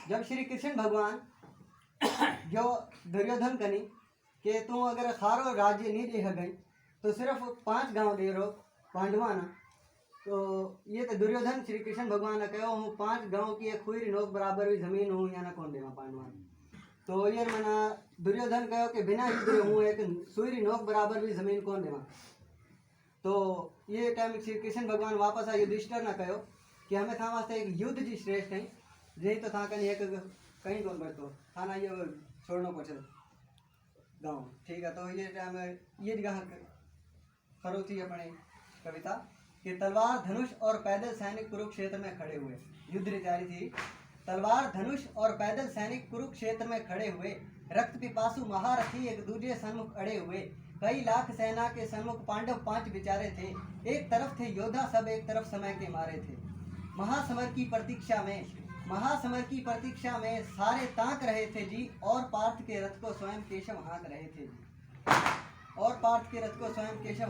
जब श्री कृष्ण भगवान जो दुर्योधन कनी कि तू अगर सारो राज्य नहीं दे गई तो सिर्फ 5 गांव दे रो पांडवाना। तो ये तो दुर्योधन श्री कृष्ण भगवान ने कहो हूँ 5 गांव की एक खुईरी नोक बराबर भी जमीन हूँ या ना कौन देवा पांडवान। तो ये मना दुर्योधन कहो कि बिना युद्ध हूँ एक सुईरी नोक बराबर भी जमीन कौन देवा। तो ये टाइम श्री कृष्ण भगवान वापस आ युधिष्ठिर ना कहो कि हमें था वास्ते एक युद्ध जी श्रेष्ठ है यही तो था कहीं एक कहीं कौन बचतो थाना ये छोड़ना पड़े गाँव। ठीक है तो ये टाइम ये जगह खरो थी अपने कविता कि तलवार धनुष और पैदल सैनिक कुरुक्षेत्र में खड़े हुए। युद्ध जारी थी। तलवार धनुष और पैदल सैनिक कुरुक्षेत्र में खड़े हुए, रक्त पिपासु महारथी एक दूसरे सन्मुख अड़े हुए। कई लाख सेना के सन्मुख पांडव 5 बिचारे थे। एक तरफ थे योद्धा सब, एक तरफ समय के मारे थे। महासमर की प्रतीक्षा में सारे ताक रहे थे जी, और पार्थ के रथ को स्वयं केशव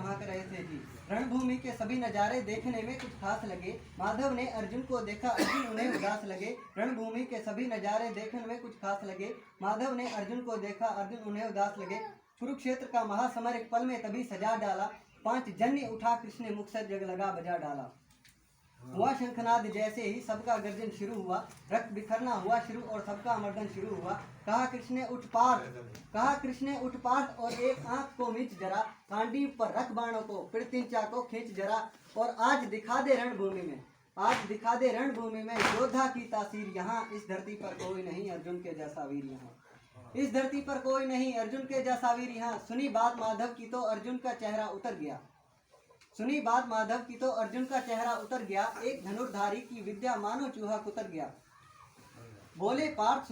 हाँक रहे थे जी। रणभूमि के सभी नजारे देखने में कुछ खास लगे। माधव ने अर्जुन को देखा, अर्जुन उन्हें उदास लगे। रणभूमि के सभी नजारे देखने में कुछ खास लगे। माधव ने अर्जुन को देखा, अर्जुन उन्हें उदास लगे। कुरुक्षेत्र का महासमर एक पल में तभी सजा डाला। 5 जन्य उठा कृष्ण ने मुख से जग लगा बजा डाला। हुआ शंखनाद जैसे ही सबका गर्जन शुरू हुआ। रक्त बिखरना हुआ शुरू और सबका मर्दन शुरू हुआ। कहा कृष्ण ने उठ पार्थ और एक आंख को मीच जरा। कांडीव पर रख बाणों को, पृथिंचा को खींच जरा। और आज दिखा दे रणभूमि में योद्धा की तासीर यहाँ। इस धरती पर कोई नहीं अर्जुन के जैसा वीर यहाँ। सुनी बात माधव की तो अर्जुन का चेहरा उतर गया। एक धनुर्धारी की विद्या मानो चूहा कुतर गया। बोले पार्थ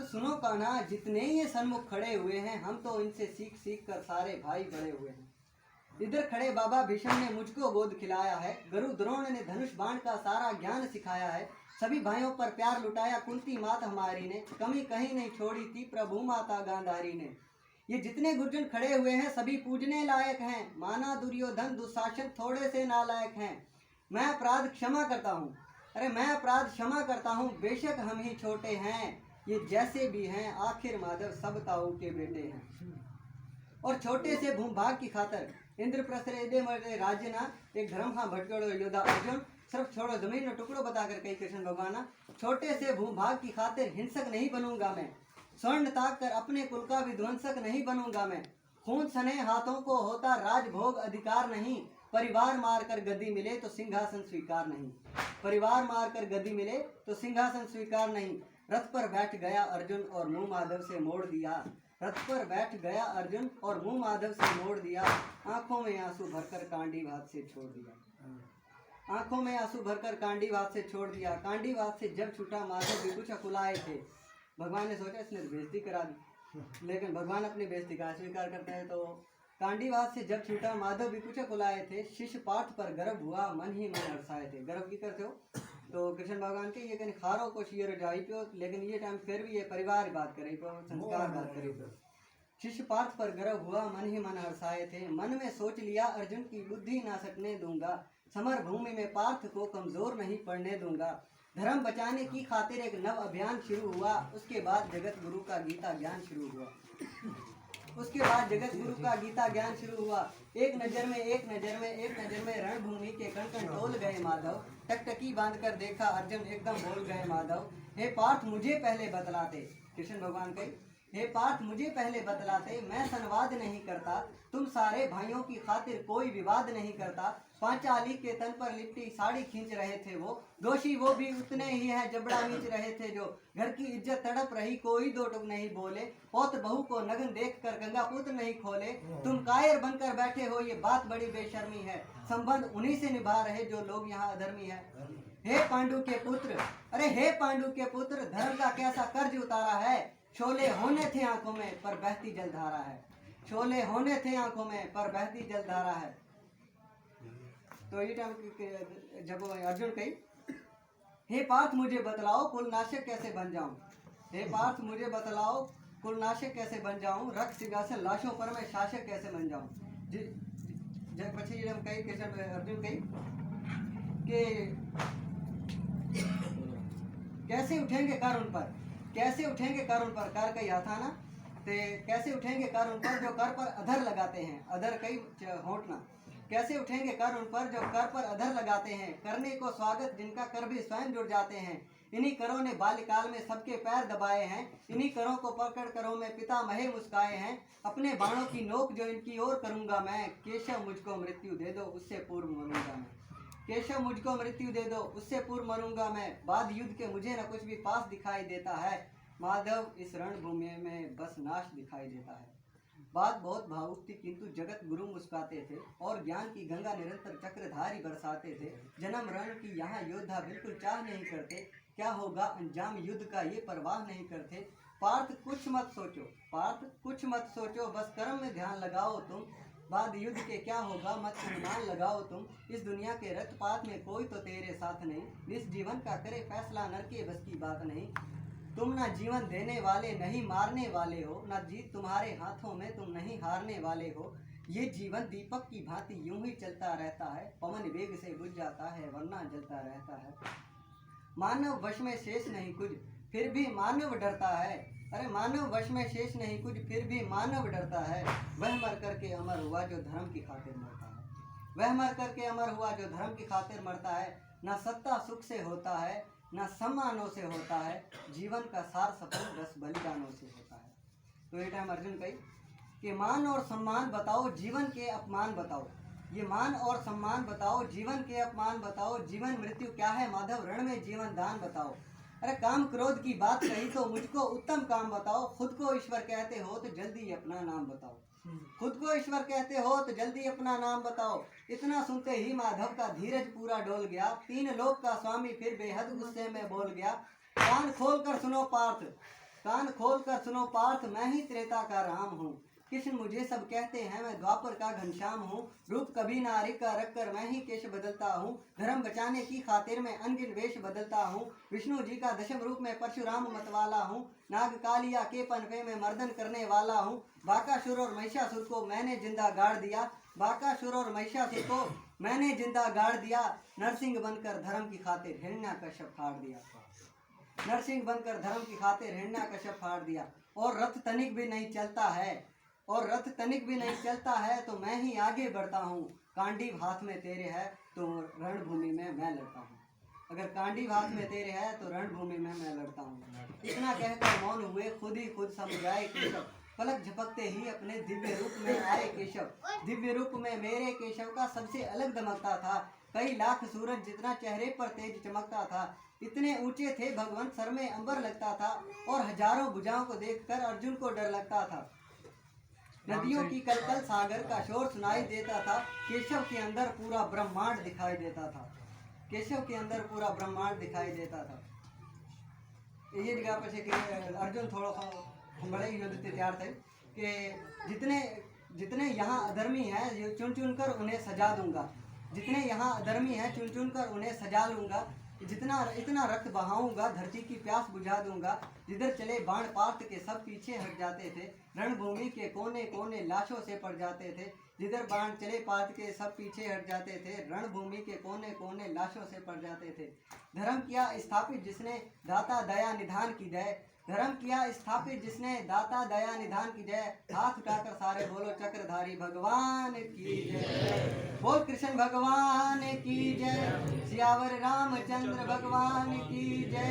सुनो कान्हा, जितने ये सन्मुख खड़े हुए हैं हम तो इनसे सीख कर सारे भाई बड़े हुए हैं। इधर खड़े बाबा भीष्म ने मुझको गोद खिलाया है। गुरु द्रोण ने धनुष बाण का सारा ज्ञान सिखाया है। सभी भाइयों पर प्यार लुटाया कुंती माता हमारी ने। कमी कहीं नहीं छोड़ी थी प्रभु माता गांधारी ने। ये जितने गुर्जन खड़े हुए हैं सभी पूजने लायक हैं। माना दुर्योधन दुशासन थोड़े से नालायक हैं। मैं अपराध क्षमा करता हूँ बेशक हम ही छोटे हैं। ये जैसे भी हैं आखिर माधव सब ताऊ के बेटे हैं। और छोटे से भूभाग की खातर इंद्रप्रस्थ दे राज्य ना एक धर्म हाँ भटकड़ो योद्धा अर्जुन सिर्फ छोड़ो जमीन में टुकड़ो बताकर कही कृष्ण भगवान। छोटे से भूभाग की खातिर हिंसक नहीं बनूंगा मैं। स्वर्ण ताक कर अपने कुल का विध्वंसक नहीं बनूंगा मैं। खून सने हाथों को होता राजभोग अधिकार नहीं। परिवार मारकर गद्दी मिले तो सिंहासन स्वीकार नहीं। रथ पर बैठ गया अर्जुन और मुंह माधव से मोड़ दिया। आंखों में आंसू भरकर कांडीव हाथ से छोड़ दिया। कांडीव हाथ से जब छूटा माधव भी कुछ अकुलाए थे। भगवान ने सोचा इसने बेइज्जती करा दी, लेकिन भगवान अपनी बेइज्जती का स्वीकार करते हैं। तो कांडीवास से जब छूटा माधव भी कुछ बुलाए थे। शिष्य पार्थ पर गर्व हुआ मन ही मन हर्षाए थे। गर्व की करते हो तो कृष्ण भगवान के ये कहीं खारो को शियर जाई पियो, लेकिन ये टाइम फिर भी ये परिवार बात करे पियो, संस्कार बात करे पियो। शिष्य पार्थ पर गर्व हुआ मन ही मन हर्षाए थे। मन में सोच लिया अर्जुन की बुद्धि ना सकने दूंगा। समर भूमि में पार्थ को कमजोर नहीं पड़ने दूंगा। धर्म बचाने की खातिर एक नव अभियान शुरू हुआ। उसके बाद जगत गुरु का गीता ज्ञान शुरू हुआ। एक नजर में रणभूमि के कण कण डोल गए माधव। टकटकी बांधकर देखा अर्जुन एकदम बोल गए माधव। हे पार्थ मुझे पहले बतलाते, कृष्ण भगवान कही, हे पार्थ मुझे पहले बतलाते। मैं संवाद नहीं करता, तुम सारे भाइयों की खातिर कोई विवाद नहीं करता। पांचाली के तन पर लिपटी साड़ी खींच रहे थे वो। दोषी वो भी उतने ही हैं जबड़ा खींच रहे थे जो। घर की इज्जत तड़प रही कोई दो टुक नहीं बोले। पौत्र बहू को नग्न देखकर गंगा पुत्र नहीं खोले। तुम कायर बनकर बैठे हो ये बात बड़ी बेशर्मी है। संबंध उन्हीं से निभा रहे जो लोग यहाँ अधर्मी है। हे पांडु के पुत्र, धर्म का कैसा कर्ज उतारा है। शोले होने थे आंखों में पर बहती जलधारा है। तो ये टाइम जब अर्जुन कही, हे पार्थ मुझे बतलाओ कुलनाशक कैसे बन जाऊं। रक्त सिंहासन लाशों पर मैं शासक कैसे बन जाऊं। પછી એમ કહી કે अर्जुन कही कि कैसे उठेंगे कर उन पर, कैसे उठेंगे कर उन पर, कर कई हथाना ते कैसे उठेंगे कर उन पर जो कर पर अधर लगाते हैं, अधर कई होटना, कैसे उठेंगे कर उन पर जो कर पर अधर लगाते हैं, करने को स्वागत जिनका कर भी स्वयं जुड़ जाते हैं। इन्हीं करों ने बाल्यकाल में सबके पैर दबाए हैं, इन्हीं करों को पकड़ करों में पिता महे मुस्काए हैं। अपने बाणों की नोक जो इनकी ओर करूंगा मैं, केशव मुझको मृत्यु दे दो उससे पूर्व मरूंगा मैं, केशव मुझको मृत्यु दे दो उससे पूर्व मरूंगा मैं। बाद युद्ध के मुझे न कुछ भी पास दिखाई देता है, माधव इस रणभूमि में बस नाश दिखाई देता है। बात बहुत भावुक थी, किंतु जगत गुरु मुस्काते थे और ज्ञान की गंगा निरंतर चक्रधारी बरसाते थे। जन्म रण की यहाँ योद्धा बिल्कुल चाह नहीं करते, क्या होगा अंजाम युद्ध का ये परवाह नहीं करते। पार्थ कुछ मत सोचो, पार्थ कुछ मत सोचो, बस कर्म में ध्यान लगाओ तुम, बाद युद्ध के क्या होगा मत अनुमान लगाओ तुम। इस दुनिया के रक्तपात में कोई तो तेरे साथ नहीं, इस जीवन का करे फैसला नर के बस की बात नहीं। तुम ना जीवन देने वाले नहीं मारने वाले हो, ना जीत तुम्हारे हाथों में तुम नहीं हारने वाले हो। ये जीवन दीपक की भांति यूं ही चलता रहता है, पवन वेग से बुझ जाता है वरना जलता रहता है। मानव वश में शेष नहीं कुछ फिर भी मानव डरता है, अरे मानव वश में शेष नहीं कुछ फिर भी मानव डरता है। वह मर करके अमर हुआ जो धर्म की खातिर मरता है, वह मर करके अमर हुआ जो धर्म की खातिर मरता है। न सत्ता सुख से होता है, न सम्मानों से होता है, जीवन का सार सफल रस बलिदानों से होता है। तो ये टाइम अर्जुन कही कि मान और सम्मान बताओ, जीवन के अपमान बताओ, ये मान और सम्मान बताओ, जीवन के अपमान बताओ। जीवन मृत्यु क्या है माधव, रण में जीवन दान बताओ। अरे काम क्रोध की बात कही तो मुझको उत्तम काम बताओ, खुद को ईश्वर कहते हो तो जल्दी अपना नाम बताओ, खुद को ईश्वर कहते हो तो जल्दी अपना नाम बताओ। इतना सुनते ही माधव का धीरज पूरा डोल गया, तीन लोक का स्वामी फिर बेहद गुस्से में बोल गया। कान खोल कर सुनो पार्थ, कान खोल कर सुनो पार्थ, मैं ही त्रेता का राम हूँ। कृष्ण मुझे सब कहते हैं, मैं द्वापर का घनश्याम हूँ। रूप कभी नारी का रख कर मैं ही केश बदलता हूँ, धर्म बचाने की खातिर मैं अनगिन वेश बदलता हूँ। विष्णु जी का दशम रूप में परशुराम मतवाला हूँ, नाग कालिया के पनपे में मर्दन करने वाला हूँ। बाकासुर और महिषासुर को मैंने जिंदा गाड़ दिया, बाकासुर और महिषासुर को मैंने जिंदा गाड़ दिया। नरसिंह बनकर धर्म की खातिर हिरण्याकश्यप फाड़ दिया, नरसिंह बनकर धर्म की खातिर हिरण्याकश्यप फाड़ दिया। और रथ तनिक भी नहीं चलता है, और रथ तनिक भी नहीं चलता है, तो मैं ही आगे बढ़ता हूँ। कांडीव हाथ में तेरे है तो रणभूमि में मैं लड़ता हूँ, अगर कांडीव हाथ में तेरे है तो रणभूमि में मैं लड़ता हूँ। इतना कहकर मौन हुए, खुद ही खुद समझाए केशव, पलक झपकते ही अपने दिव्य रूप में आए केशव। दिव्य रूप में मेरे केशव का सबसे अलग दमकता था, कई लाख सूरज जितना चेहरे पर तेज चमकता था। इतने ऊंचे थे भगवान, सर में अंबर लगता था, और हजारों भुजाओं को देखकर अर्जुन को डर लगता था। नदियों की कलकल सागर का शोर सुनाई देता था, केशव के अंदर पूरा ब्रह्मांड दिखाई देता था, केशव के अंदर पूरा ब्रह्मांड दिखाई देता था। ये जगह पर से कि अर्जुन थोड़ा सा बड़े युद्ध तैयार थे कि जितने जितने यहाँ अधर्मी हैं चुन चुन कर उन्हें सजा दूंगा, जितने यहाँ अधर्मी हैं चुन चुन कर उन्हें सजा लूंगा। जितना इतना रक्त बहाऊंगा धरती की प्यास बुझा दूंगा। जिधर चले बाण पार्थ के सब पीछे हट जाते थे, रणभूमि के कोने कोने लाशों से पड़ जाते थे। जिधर बाण चले पार्थ के सब पीछे हट जाते थे, रणभूमि के कोने कोने लाशों से पड़ जाते थे। धर्म किया स्थापित जिसने दाता दया निधान की जय, धर्म किया स्थापित जिसने दाता दया निधान की जय। हाथ उठाकर सारे बोलो चक्रधारी भगवान की जय, बोल कृष्ण भगवान की जय, सियावर रामचंद्र भगवान की जय।